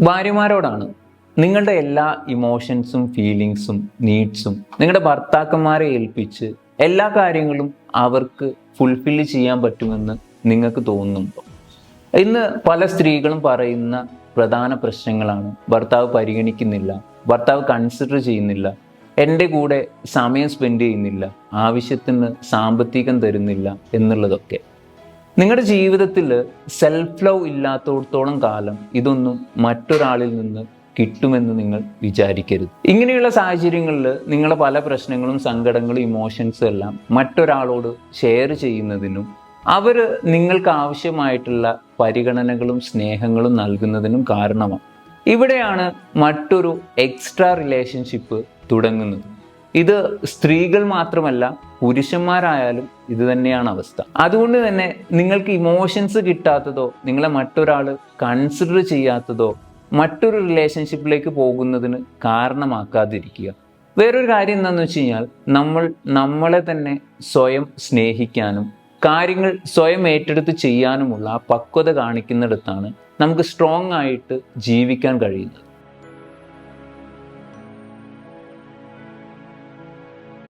ഭാര്യമാരോടാണ്. നിങ്ങളുടെ എല്ലാ ഇമോഷൻസും ഫീലിങ്സും നീഡ്സും നിങ്ങളുടെ ഭർത്താക്കന്മാരെ ഏൽപ്പിച്ച് എല്ലാ കാര്യങ്ങളും അവർക്ക് ഫുൾഫില്ല് ചെയ്യാൻ പറ്റുമെന്ന് നിങ്ങൾക്ക് തോന്നുന്നുണ്ടോ? ഇന്ന് പല സ്ത്രീകളും പറയുന്ന പ്രധാന പ്രശ്നങ്ങളാണ്: ഭർത്താവ് പരിഗണിക്കുന്നില്ല, ഭർത്താവ് കൺസിഡർ ചെയ്യുന്നില്ല, എൻ്റെ കൂടെ സമയം സ്പെൻഡ് ചെയ്യുന്നില്ല, ആവശ്യത്തിന് സാമ്പത്തികം തരുന്നില്ല എന്നുള്ളതൊക്കെ. നിങ്ങളുടെ ജീവിതത്തിൽ സെൽഫ് ലവ് ഇല്ലാത്തടത്തോളം കാലം ഇതൊന്നും മറ്റൊരാളിൽ നിന്ന് കിട്ടുമെന്ന് നിങ്ങൾ വിചാരിക്കരുത്. ഇങ്ങനെയുള്ള സാഹചര്യങ്ങളിൽ നിങ്ങളുടെ പല പ്രശ്നങ്ങളും സങ്കടങ്ങളും ഇമോഷൻസും എല്ലാം മറ്റൊരാളോട് ഷെയർ ചെയ്യുന്നതിനും അവർ നിങ്ങൾക്ക് ആവശ്യമായിട്ടുള്ള പരിഗണനകളും സ്നേഹങ്ങളും നൽകുന്നതിനും കാരണമാണ്. ഇവിടെയാണ് മറ്റൊരു എക്സ്ട്രാ റിലേഷൻഷിപ്പ് തുടങ്ങുന്നത്. ഇത് സ്ത്രീകൾ മാത്രമല്ല, പുരുഷന്മാരായാലും ഇത് തന്നെയാണ് അവസ്ഥ. അതുകൊണ്ട് തന്നെ നിങ്ങൾക്ക് ഇമോഷൻസ് കിട്ടാത്തതോ നിങ്ങളെ മറ്റൊരാൾ കൺസിഡർ ചെയ്യാത്തതോ മറ്റൊരു റിലേഷൻഷിപ്പിലേക്ക് പോകുന്നതിന് കാരണമാക്കാതിരിക്കുക. വേറൊരു കാര്യം എന്താണെന്ന് വെച്ച് കഴിഞ്ഞാൽ, നമ്മളെ തന്നെ സ്വയം സ്നേഹിക്കാനും കാര്യങ്ങൾ സ്വയം ഏറ്റെടുത്ത് ചെയ്യാനുമുള്ള ആ പക്വത കാണിക്കുന്നിടത്താണ് നമുക്ക് സ്ട്രോങ് ആയിട്ട് ജീവിക്കാൻ കഴിയുന്നത്.